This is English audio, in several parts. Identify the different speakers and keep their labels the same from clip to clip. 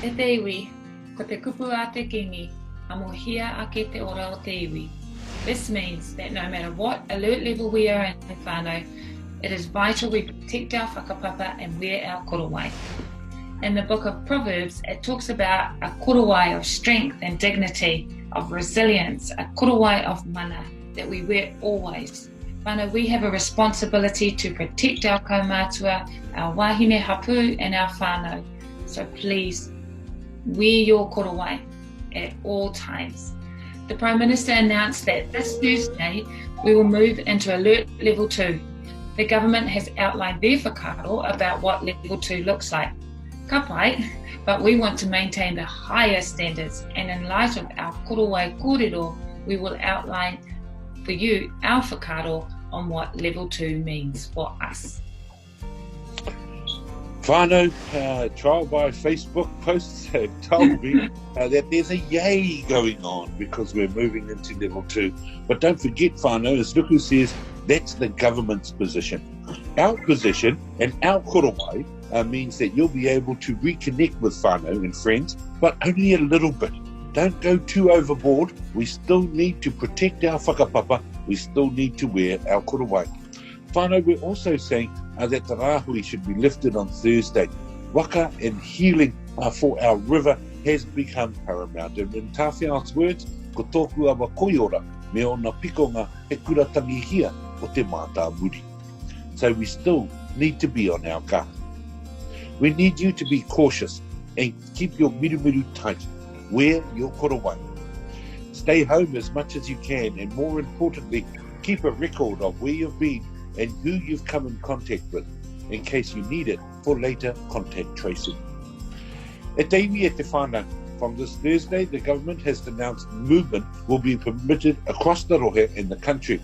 Speaker 1: E te iwi, ko te kupu a te kingi, amo hia ake te ora o te iwi. This means that no matter what alert level we are in whānau, it is vital we protect our whakapapa and wear our korowai. In the book of Proverbs, it talks about a korowai of strength and dignity, of resilience, a korowai of mana that we wear always. Whānau, we have a responsibility to protect our kaumātua, our wahine hapu and our whānau. So please, wear your korowai at all times. The Prime Minister announced that this Thursday we will move into Alert Level 2. The government has outlined their whakaaro about what Level 2 looks like. Ka pai, but we want to maintain the higher standards, and in light of our korowai kōrero, we will outline for you our whakaaro on what Level 2 means for us.
Speaker 2: Whānau, trial by Facebook posts have told me that there's a yay going on because we're moving into Level 2. But don't forget, whānau, as Nuku says, that's the government's position. Our position and our korowai means that you'll be able to reconnect with whānau and friends, but only a little bit. Don't go too overboard. We still need to protect our whakapapa. We still need to wear our korowai. Whānau, we're also saying that the rāhui should be lifted on Thursday. Waka and healing for our river has become paramount. And in Tawhiao's words, ko tōku awa koiora, me ona pikonga he kuratangi hia o te mātā muri. So we still need to be on our guard. We need you to be cautious and keep your mirumiru tight. Wear your korowai. Stay home as much as you can, and more importantly, keep a record of where you've been and who you've come in contact with, in case you need it for later contact tracing. E te iwi e te whānau, from this Thursday, the government has announced movement will be permitted across the rohe in the country.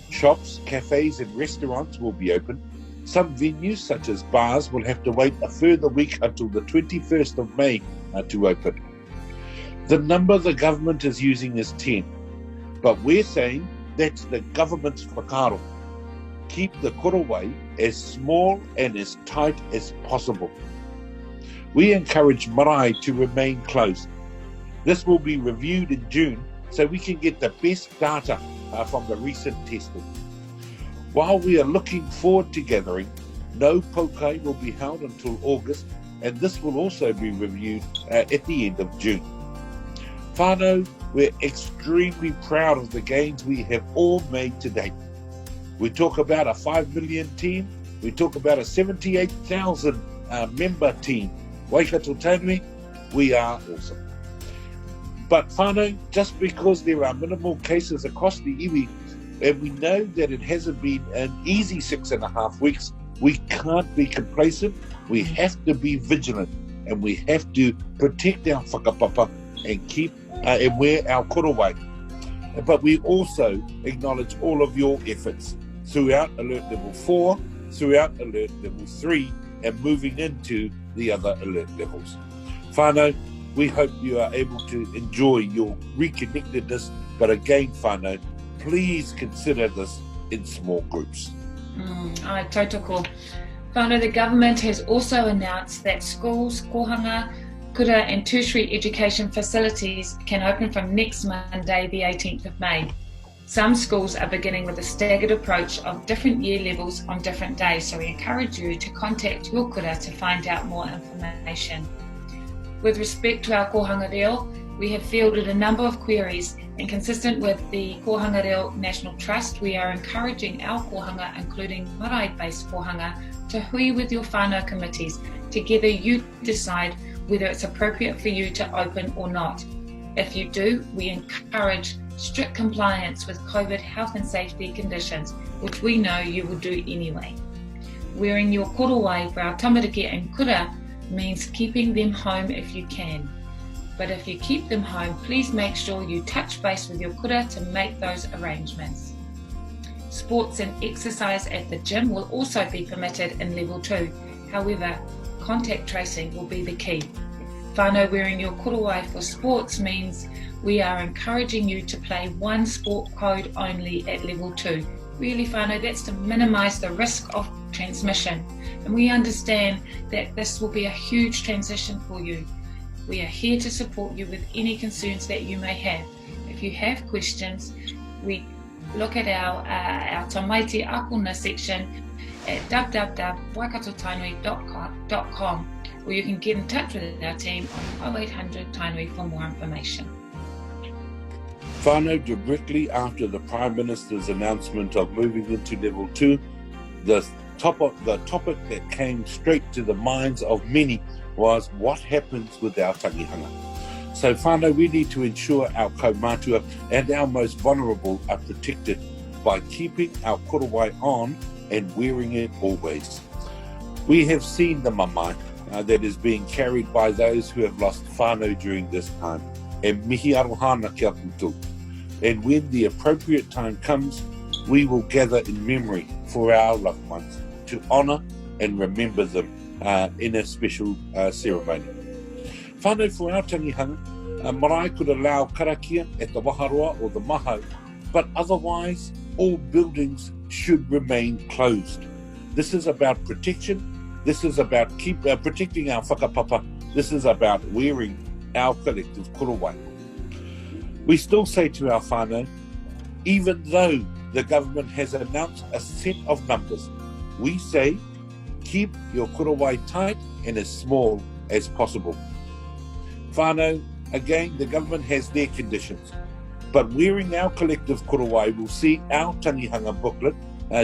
Speaker 2: Shops, cafes and restaurants will be open. Some venues, such as bars, will have to wait a further week until the 21st of May to open. The number the government is using is 10, but we're saying that's the government's whakaaro. Keep the korowai as small and as tight as possible. We encourage marae to remain closed. This will be reviewed in June so we can get the best data from the recent testing. While we are looking forward to gathering, no pokai will be held until August, and this will also be reviewed at the end of June. Whānau, we're extremely proud of the gains we have all made to date. We talk about a 5 million team. We talk about a 78,000 member team. Waikato Tainui, we are awesome. But whānau, just because there are minimal cases across the iwi, and we know that it hasn't been an easy 6.5 weeks, we can't be complacent. We have to be vigilant, and we have to protect our whakapapa and keep and wear our korowai. But we also acknowledge all of your efforts throughout Alert Level 4, throughout Alert Level 3, and moving into the other alert levels. Whānau, we hope you are able to enjoy your reconnectedness, but again, whānau, please consider this in small groups.
Speaker 1: Ai tautoko. Whānau, the government has also announced that schools, kohanga, kura and tertiary education facilities can open from next Monday, the 18th of May. Some schools are beginning with a staggered approach of different year levels on different days, so we encourage you to contact your kura to find out more information. With respect to our kohanga reo, we have fielded a number of queries, and consistent with the Kohanga Reo National Trust, we are encouraging our kohanga, including marae-based kohanga, to hui with your whānau committees. Together you decide whether it's appropriate for you to open or not. If you do, we encourage strict compliance with COVID health and safety conditions, which we know you will do anyway. Wearing your korowai for our tamariki and kura means keeping them home if you can. But if you keep them home, please make sure you touch base with your kura to make those arrangements. Sports and exercise at the gym will also be permitted in Level 2. However, contact tracing will be the key. Whānau, wearing your korowai for sports means we are encouraging you to play one sport code only at Level 2. Really, whānau, that's to minimise the risk of transmission. And we understand that this will be a huge transition for you. We are here to support you with any concerns that you may have. If you have questions, we look at our Tamaiti Akuna section at www.waikatotainui.com, or you can get in touch with our team on 0800 Tainui for more information.
Speaker 2: Whānau, directly after the Prime Minister's announcement of moving into level 2, the topic that came straight to the minds of many was what happens with our tangihanga. So whānau, we need to ensure our kaumātua and our most vulnerable are protected by keeping our korowai on and wearing it always. We have seen the mamae that is being carried by those who have lost whānau during this time. E mihi arohana kia koutou. And when the appropriate time comes, we will gather in memory for our loved ones to honour and remember them in a special ceremony. Whānau, for our tangihanga, marae could allow karakia at the waharoa or the mahau, but otherwise all buildings should remain closed. This is about protection. This is about protecting our whakapapa. This is about wearing our collective korowai. We still say to our whānau, even though the government has announced a set of numbers, we say, keep your korowai tight and as small as possible. Whānau, again, the government has their conditions, but wearing our collective korowai will see our tangihanga booklet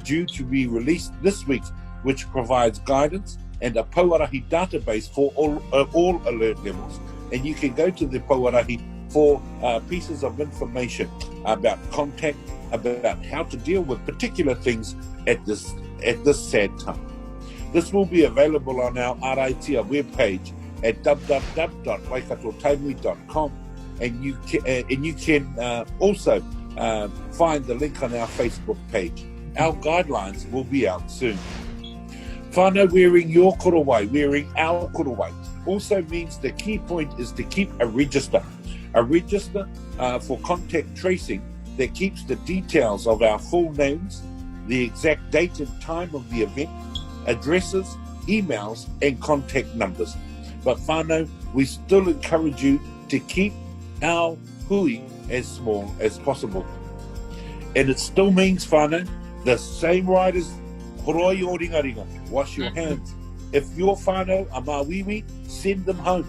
Speaker 2: due to be released this week, which provides guidance and a Pauarahi database for all alert levels. And you can go to the Pauarahi for pieces of information about contact, about how to deal with particular things at this sad time. This will be available on our Araitia webpage at www.waikatotainui.com, and you can also find the link on our Facebook page. Our guidelines will be out soon. Whānau, wearing your korowai, wearing our korowai, also means the key point is to keep a register for contact tracing that keeps the details of our full names, the exact date and time of the event, addresses, emails, and contact numbers. But whānau, we still encourage you to keep our hui as small as possible. And it still means, whānau, the same right as horoi o ringaringa, wash your hands. If your whānau are māwiwi, send them home.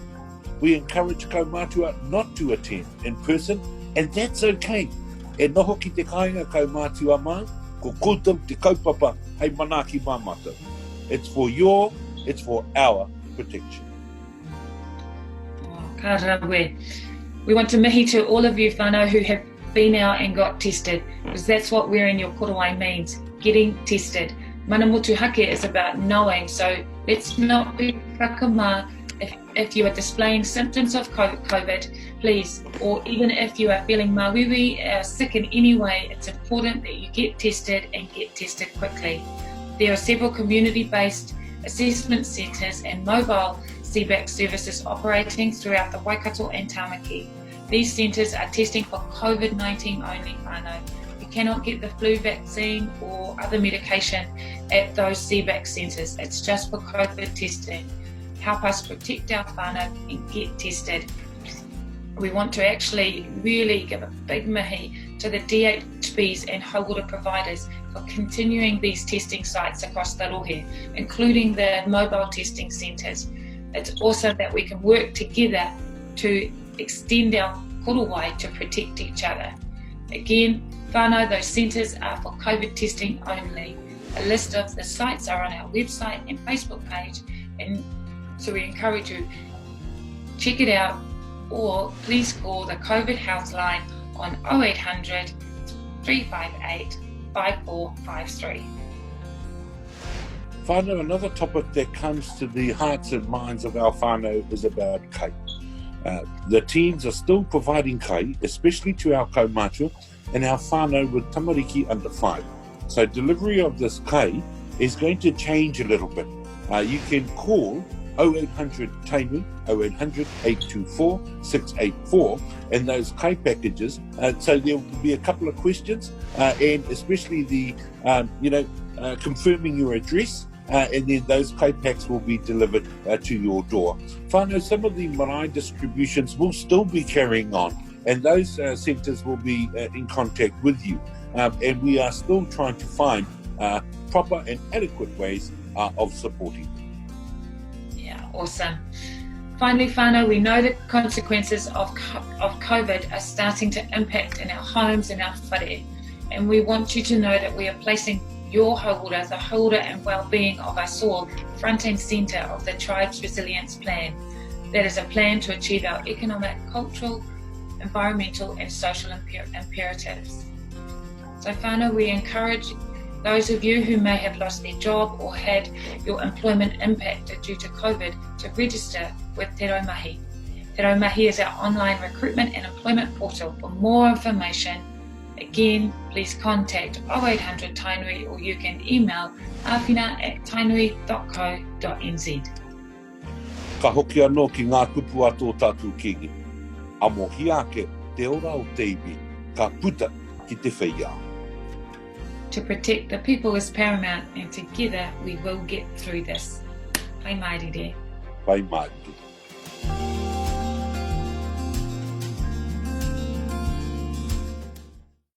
Speaker 2: We encourage kaumātua not to attend in person, and that's okay. E noho ki te kāinga kaumātua mā, ko koutou te kaupapa hei manaki māmata. It's for our protection.
Speaker 1: Ka rawe. We want to mihi to all of you whānau who have been out and got tested, because that's what wearing your korowai means, getting tested. Mana motu hake is about knowing, so let's not be whakamā. If you are displaying symptoms of COVID, please, or even if you are feeling mawiwi, sick in any way, it's important that you get tested and get tested quickly. There are several community-based assessment centres and mobile CBAC services operating throughout the Waikato and Tamaki. These centres are testing for COVID-19 only, whānau. You cannot get the flu vaccine or other medication at those CBAC centres. It's just for COVID testing. Help us protect our whānau and get tested. We want to actually really give a big mihi to the DHBs and hauora providers for continuing these testing sites across the rohe, including the mobile testing centres. It's also that we can work together to extend our korowai to protect each other. Again, whānau, those centres are for COVID testing only. A list of the sites are on our website and Facebook page, and so we encourage you, check it out, or please call the COVID Health line on 0800 358 5453.
Speaker 2: Whānau, another topic that comes to the hearts and minds of our whānau is about kai. The teams are still providing kai, especially to our kaumātua and our whānau with tamariki under 5. So delivery of this kai is going to change a little bit. You can call 0800 Tainui, 0800 824 684, and those kai packages. So there will be a couple of questions, and especially the, confirming your address and then those kai packs will be delivered to your door. Whānau, some of the marae distributions will still be carrying on, and those centres will be in contact with you. And we are still trying to find proper and adequate ways of supporting them.
Speaker 1: Yeah, awesome. Finally, whānau, we know the consequences of COVID are starting to impact in our homes and our whare. And we want you to know that we are placing your haura, the haura and well-being of us all, front and centre of the Tribe's Resilience Plan. That is a plan to achieve our economic, cultural, environmental and social imperatives. So whānau, we encourage those of you who may have lost their job or had your employment impacted due to COVID to register with Te Raumahi. Te Raumahi is our online recruitment and employment portal. For more information, again, please contact 0800 Tainui, or you can email awhina@tainui.co.nz.
Speaker 2: Ka hoki anō ki ngā kupu ato tātou kigi. A mo hiake te ora o teibi, ka puta ki te whaia.
Speaker 1: To protect the people is paramount, and together we will get through this. Pai mairi re.
Speaker 2: Pai mairi.